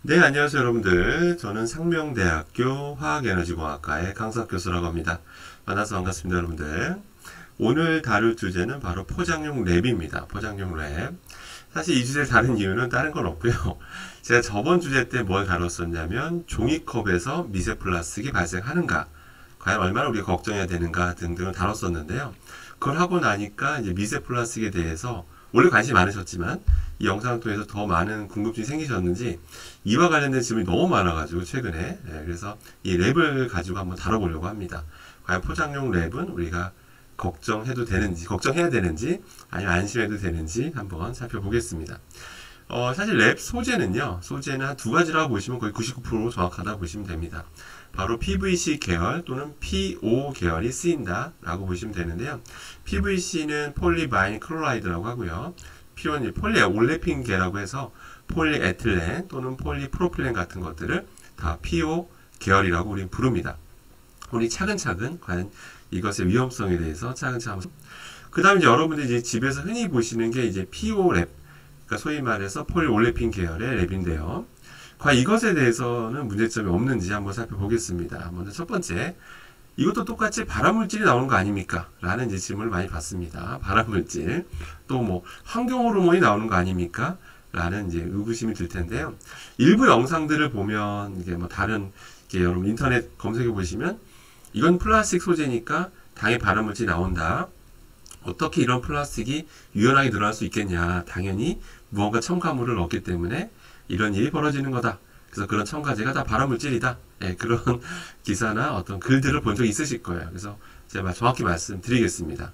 네, 안녕하세요, 여러분들. 저는 상명대학교 화학에너지공학과의 강석 교수라고 합니다. 만나서 반갑습니다, 여러분들. 오늘 다룰 주제는 바로 포장용 랩입니다. 포장용 랩. 사실 이 주제를 다룬 이유는 다른 건 없고요. 제가 저번 주제 때 뭘 다뤘었냐면 종이컵에서 미세 플라스틱이 발생하는가, 과연 얼마나 우리가 걱정해야 되는가 등등을 다뤘었는데요. 그걸 하고 나니까 이제 미세 플라스틱에 대해서 원래 관심이 많으셨지만 이 영상을 통해서 더 많은 궁금증이 생기셨는지 이와 관련된 질문이 너무 많아가지고 최근에 그래서 이 랩을 가지고 한번 다뤄보려고 합니다. 과연 포장용 랩은 우리가 걱정해도 되는지, 걱정해야 되는지, 아니면 안심해도 되는지 한번 살펴보겠습니다. 사실 랩 소재는 한 두 가지라고 보시면 거의 99% 정확하다고 보시면 됩니다. 바로 PVC 계열 또는 PO 계열이 쓰인다라고 보시면 되는데요. PVC는 폴리바인 클로라이드라고 하고요. PO는 폴리올레핀계라고 해서 폴리에틸렌 또는 폴리프로필렌 같은 것들을 다 PO 계열이라고 우리는 부릅니다. 우리 차근차근 과연 이것의 위험성에 대해서 차근차근. 그 다음에 여러분들이 이제 집에서 흔히 보시는 게 이제 PO 랩, 그러니까 소위 말해서 폴리올레핀 계열의 랩인데요. 과연 이것에 대해서는 문제점이 없는지 한번 살펴보겠습니다. 먼저 첫 번째, 이것도 똑같이 발암물질이 나오는 거 아닙니까? 라는 이제 질문을 많이 받습니다. 발암물질. 또 뭐, 환경호르몬이 나오는 거 아닙니까? 라는 이제 의구심이 들 텐데요. 일부 영상들을 보면, 이게 뭐 다른, 이게 여러분 인터넷 검색해 보시면, 이건 플라스틱 소재니까 당연히 발암물질이 나온다. 어떻게 이런 플라스틱이 유연하게 늘어날 수 있겠냐. 당연히 무언가 첨가물을 넣기 때문에 이런 일이 벌어지는 거다. 그래서 그런 첨가제가 다 발암물질이다. 예, 그런 기사나 어떤 글들을 본 적이 있으실 거예요. 그래서 제가 정확히 말씀드리겠습니다.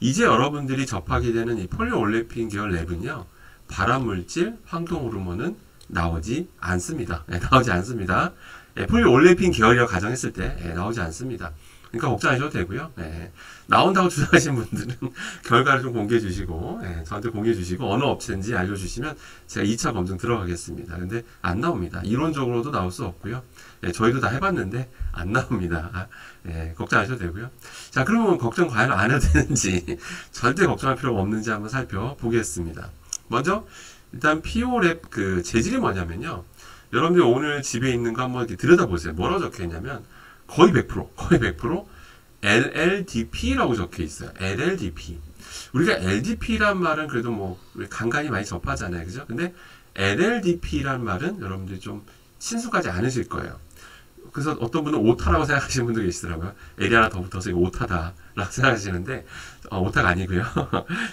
이제 여러분들이 접하게 되는 이 폴리올레핀 계열 랩은요, 발암물질, 황동호르몬은 나오지 않습니다. 예, 나오지 않습니다. 예, 폴리올레핀 계열이라고 가정했을 때 나오지 않습니다. 그러니까 걱정하셔도 되고요. 예, 나온다고 주장하시는 분들은 결과를 좀 공개해 주시고, 저한테 공개해 주시고, 어느 업체인지 알려주시면 제가 2차 검증 들어가겠습니다. 근데 안 나옵니다. 이론적으로도 나올 수 없고요. 저희도 다 해봤는데 안 나옵니다. 걱정하셔도 되고요. 자, 그러면 걱정 과연 안 해도 되는지, 절대 걱정할 필요가 없는지 한번 살펴보겠습니다. 먼저, 일단 피오랩 그 재질이 뭐냐면요. 여러분들 오늘 집에 있는 거 한번 이렇게 들여다보세요. 뭐라고 적혀 있냐면, 거의 100% LLDP라고 적혀 있어요. LLDP. 우리가 LDP란 말은 그래도 뭐 간간히 많이 접하잖아요. 그죠? 근데 LLDP란 말은 여러분들이 좀 친숙하지 않으실 거예요. 그래서 어떤 분은 오타라고 생각하시는 분도 계시더라고요. L이 하나 더 붙어서 이거 오타다라고 생각하시는데 오타가 아니고요.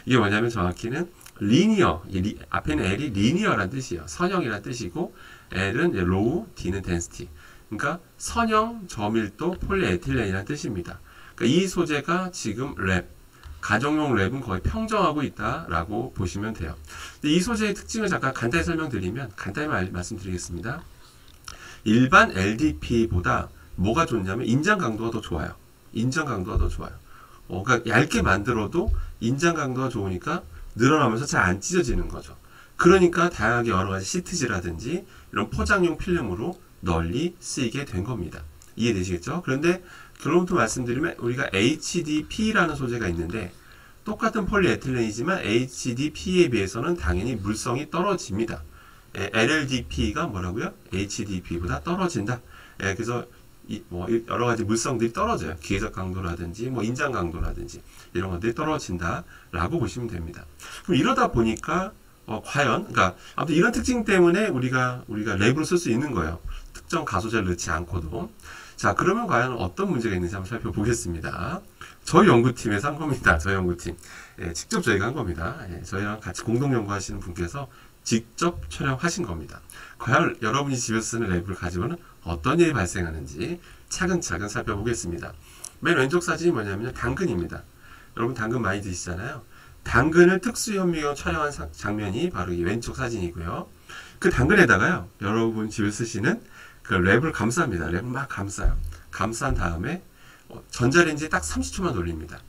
이게 뭐냐면 정확히는 리니어, 앞에는 L이 리니어란 뜻이에요. 선형이란 뜻이고 L은 로우, D는 덴시티. 그러니까 선형 저밀도 폴리에틸렌이라는 뜻입니다. 그러니까 이 소재가 지금 랩, 가정용 랩은 거의 평정하고 있다라고 보시면 돼요. 이 소재의 특징을 잠깐 간단히 설명드리면, 간단히 말씀드리겠습니다. 일반 LDP보다 뭐가 좋냐면 인장 강도가 더 좋아요. 인장 강도가 더 좋아요. 그러니까 얇게 만들어도 인장 강도가 좋으니까 늘어나면서 잘 안 찢어지는 거죠. 그러니까 다양하게 여러 가지 시트지라든지 이런 포장용 필름으로 널리 쓰이게 된 겁니다. 이해되시겠죠? 그런데 결론부터 말씀드리면 우리가 HDP라는 소재가 있는데 똑같은 폴리에틸렌이지만 HDP에 비해서는 당연히 물성이 떨어집니다. LLDP가 뭐라고요? HDP보다 떨어진다. 그래서 뭐 여러 가지 물성들이 떨어져요. 기계적 강도라든지 뭐 인장 강도라든지 이런 것들이 떨어진다라고 보시면 됩니다. 그럼 이러다 보니까 과연 그러니까 아무튼 이런 특징 때문에 우리가 랩으로 쓸 수 있는 거예요. 특정 가소제를 넣지 않고도. 자, 그러면 과연 어떤 문제가 있는지 한번 살펴보겠습니다. 저희 연구팀에서 한 겁니다. 저희 연구팀. 직접 저희가 한 겁니다. 저희랑 같이 공동 연구하시는 분께서 직접 촬영하신 겁니다. 과연 여러분이 집에서 쓰는 랩을 가지고는 어떤 일이 발생하는지 차근차근 살펴보겠습니다. 맨 왼쪽 사진이 뭐냐면 당근입니다. 여러분 당근 많이 드시잖아요. 당근을 특수현미경 촬영한 장면이 바로 이 왼쪽 사진이고요. 그 당근에다가요, 여러분 집에 쓰시는 그 랩을 감쌉니다. 랩을 막 감싸요. 감싼 다음에 전자레인지에 딱 30초만 돌립니다.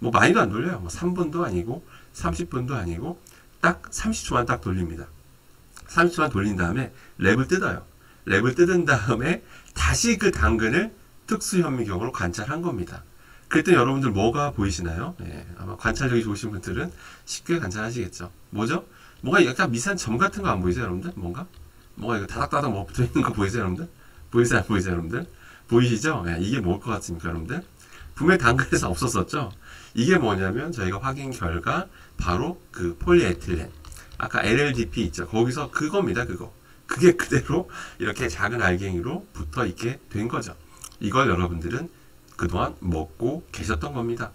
뭐 많이도 안 돌려요. 뭐 3분도 아니고 30분도 아니고 딱 30초만 딱 돌립니다. 30초만 돌린 다음에 랩을 뜯어요. 랩을 뜯은 다음에 다시 그 당근을 특수현미경으로 관찰한 겁니다. 그랬더니 여러분들 뭐가 보이시나요? 아마 관찰력이 좋으신 분들은 쉽게 관찰하시겠죠. 뭐죠? 뭔가 약간 미세한 점 같은 거 안 보이세요, 여러분들? 뭔가? 뭐가 이거 다닥다닥 뭐 붙어 있는 거 보이세요, 여러분들? 보이세요, 안 보이세요, 여러분들? 보이시죠? 예, 이게 뭘 것 같습니까, 여러분들? 분명히 당근에서 없었었죠? 이게 뭐냐면 저희가 확인 결과 바로 그 폴리에틸렌, 아까 LLDP 있죠? 거기서 그겁니다, 그거. 그게 그대로 이렇게 작은 알갱이로 붙어 있게 된 거죠. 이걸 여러분들은 그동안 먹고 계셨던 겁니다.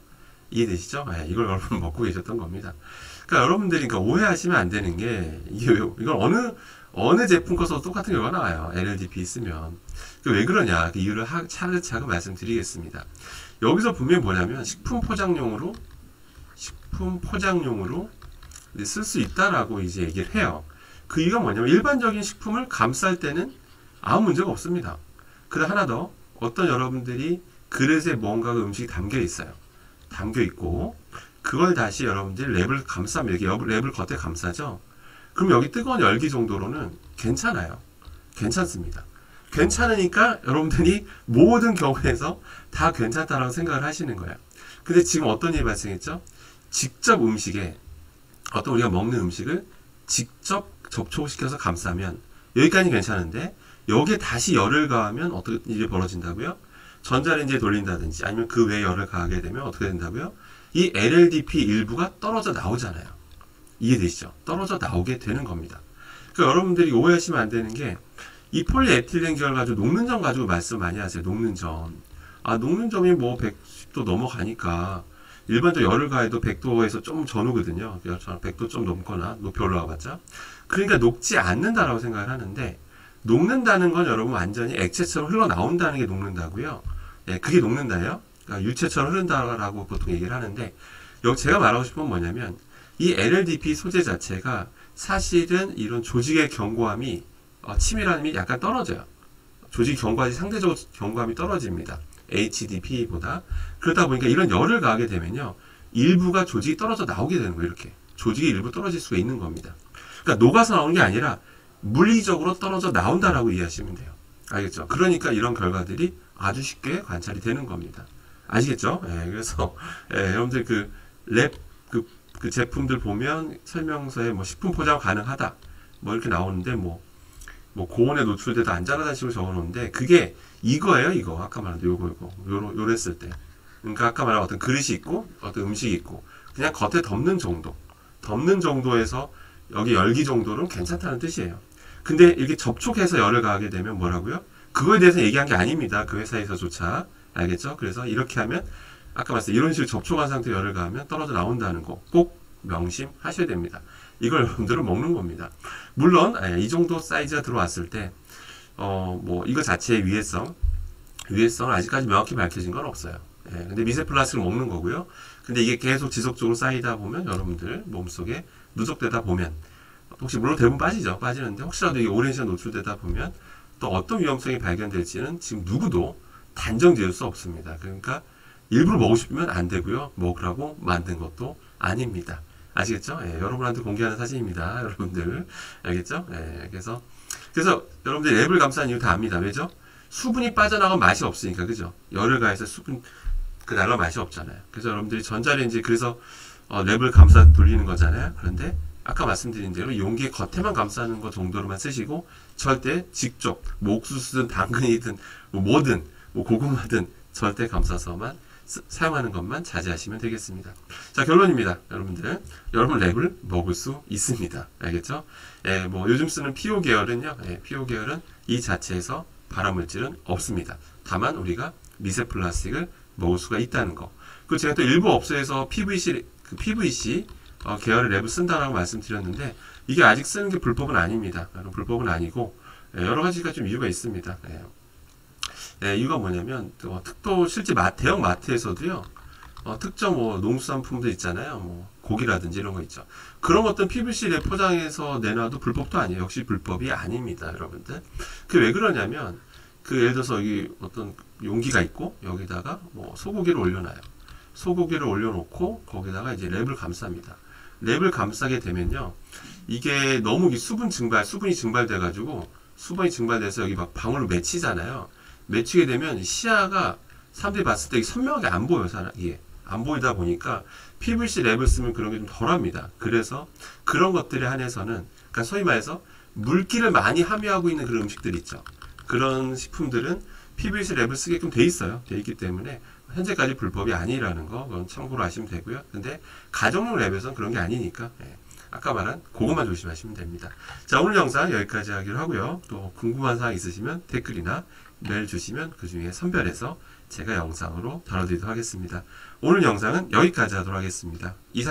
이해되시죠? 네, 이걸 여러분 먹고 계셨던 겁니다. 그러니까 여러분들이 그러니까 오해하시면 안 되는 게 이건 어느 제품 거서 똑같은 결과 나와요. LLDP 있으면. 왜 그러냐? 그 이유를 차근차근 말씀드리겠습니다. 여기서 분명히 뭐냐면 식품 포장용으로 쓸 수 있다라고 이제 얘기를 해요. 그 이유가 뭐냐면 일반적인 식품을 감쌀 때는 아무 문제가 없습니다. 그다음 하나 더, 어떤 여러분들이 그릇에 뭔가가 음식이 담겨 있어요. 담겨 있고 그걸 다시 여러분들이 랩을 감싸면 이렇게 랩을 겉에 감싸죠. 그럼 여기 뜨거운 열기 정도로는 괜찮아요. 괜찮습니다. 괜찮으니까 여러분들이 모든 경우에서 다 괜찮다라고 생각을 하시는 거예요. 근데 지금 어떤 일이 발생했죠? 직접 음식에 어떤 우리가 먹는 음식을 직접 접촉시켜서 감싸면 여기까지 괜찮은데 여기에 다시 열을 가하면 어떤 일이 벌어진다고요? 전자레인지에 돌린다든지 아니면 그 외에 열을 가하게 되면 어떻게 된다고요? 이 LLDP 일부가 떨어져 나오잖아요. 이해되시죠? 떨어져 나오게 되는 겁니다. 그러니까 여러분들이 오해하시면 안 되는 게 이 폴리에틸렌 계열 가지고 녹는 점 가지고 말씀 많이 하세요. 녹는 점. 녹는 점이 뭐 110도 넘어가니까 일반적으로 열을 가해도 100도에서 좀 전후거든요. 100도 좀 넘거나 높이 올라가봤자. 그러니까 녹지 않는다라고 생각을 하는데 녹는다는 건 여러분 완전히 액체처럼 흘러나온다는 게 녹는다고요. 예, 그게 녹는다예요. 그러니까 유체처럼 흐른다라고 보통 얘기를 하는데 여기 제가 말하고 싶은 건 뭐냐면 이 LLDP 소재 자체가 사실은 이런 조직의 견고함이 치밀함이 약간 떨어져요. 조직 견고함이 상대적으로 견고함이 떨어집니다. HDP보다. 그러다 보니까 이런 열을 가하게 되면요. 일부가 조직이 떨어져 나오게 되는 거예요. 이렇게. 조직이 일부 떨어질 수가 있는 겁니다. 그러니까 녹아서 나오는 게 아니라 물리적으로 떨어져 나온다라고 이해하시면 돼요. 알겠죠? 그러니까 이런 결과들이 아주 쉽게 관찰이 되는 겁니다. 아시겠죠? 예, 그래서 여러분들 그 제품들 보면 설명서에 뭐 식품 포장 가능하다 뭐 이렇게 나오는데 뭐 고온에 노출돼도 안 자라다는 식으로 적어놓는데 그게 이거예요. 이거 아까 말한 요랬을 때. 그러니까 아까 말한 어떤 그릇이 있고 어떤 음식이 있고 그냥 겉에 덮는 정도에서 여기 열기 정도는 괜찮다는 뜻이에요. 근데 이렇게 접촉해서 열을 가하게 되면 뭐라고요? 그거에 대해서 얘기한 게 아닙니다. 그 회사에서조차. 알겠죠? 그래서 이렇게 하면 아까 말씀 이런 식으로 접촉한 상태로 열을 가하면 떨어져 나온다는 거 꼭 명심하셔야 됩니다. 이걸 여러분들은 먹는 겁니다. 물론 이 정도 사이즈가 들어왔을 때 뭐 이거 자체의 위해성은 아직까지 명확히 밝혀진 건 없어요. 근데 미세 플라스틱을 먹는 거고요. 근데 이게 계속 지속적으로 쌓이다 보면 여러분들 몸속에 누적되다 보면 혹시 물론 대부분 빠지는데 혹시라도 이게 오랜 시간 노출되다 보면 또 어떤 위험성이 발견될지는 지금 누구도 단정 지을 수 없습니다. 그러니까 일부러 먹고 싶으면 안 되고요. 먹으라고 만든 것도 아닙니다. 아시겠죠? 여러분한테 공개하는 사진입니다. 여러분들. 알겠죠? 그래서 여러분들 랩을 감싼 이유 다 압니다. 왜죠? 수분이 빠져나가면 맛이 없으니까. 그죠? 열을 가해서 수분 나가 맛이 없잖아요. 그래서 여러분들이 전자레인지 그래서 랩을 감싸 돌리는 거잖아요. 그런데 아까 말씀드린 대로 용기의 겉에만 감싸는 것 정도로만 쓰시고 절대 직접 옥수수든 당근이든 뭐든 고구마든 절대 감싸서만 사용하는 것만 자제하시면 되겠습니다. 자, 결론입니다. 여러분들, 여러분 랩을 먹을 수 있습니다. 알겠죠? 뭐 요즘 쓰는 PO 계열은요. PO 계열은 이 자체에서 발암물질은 없습니다. 다만 우리가 미세 플라스틱을 먹을 수가 있다는 거. 그리고 제가 또 일부 업소에서 PVC 계열의 랩을 쓴다라고 말씀드렸는데 이게 아직 쓰는 게 불법은 아닙니다. 불법은 아니고 여러 가지가 좀 이유가 있습니다. 이유가 뭐냐면 특도 실제 대형 마트에서도요. 특정 농수산품들 있잖아요. 고기라든지 이런 거 있죠. 그런 것들은 PVC 랩 포장해서 내놔도 불법도 아니에요. 역시 불법이 아닙니다, 여러분들. 그게 왜 그러냐면 예를 들어서 여기 어떤 용기가 있고 여기다가 소고기를 올려놔요. 소고기를 올려놓고 거기다가 이제 랩을 감쌉니다. 랩을 감싸게 되면요, 이게 너무 수분이 증발돼가지고 수분이 증발돼서 여기 막 방울로 맺히잖아요. 맺히게 되면 시야가 사람들이 봤을 때 선명하게 안 보여요. 이게 안 보이다 보니까 PVC 랩을 쓰면 그런 게 좀 덜합니다. 그래서 그런 것들에 한해서는, 그러니까 소위 말해서 물기를 많이 함유하고 있는 그런 음식들 있죠. 그런 식품들은 PVC 랩을 쓰게끔 돼 있어요. 돼 있기 때문에 현재까지 불법이 아니라는 거 그건 참고로 하시면 되고요. 근데 가정용 랩에서는 그런 게 아니니까 아까 말한 그것만 조심하시면 됩니다. 자, 오늘 영상 여기까지 하기로 하고요. 또 궁금한 사항 있으시면 댓글이나 메일 주시면 그 중에 선별해서 제가 영상으로 다뤄드리도록 하겠습니다. 오늘 영상은 여기까지 하도록 하겠습니다. 이상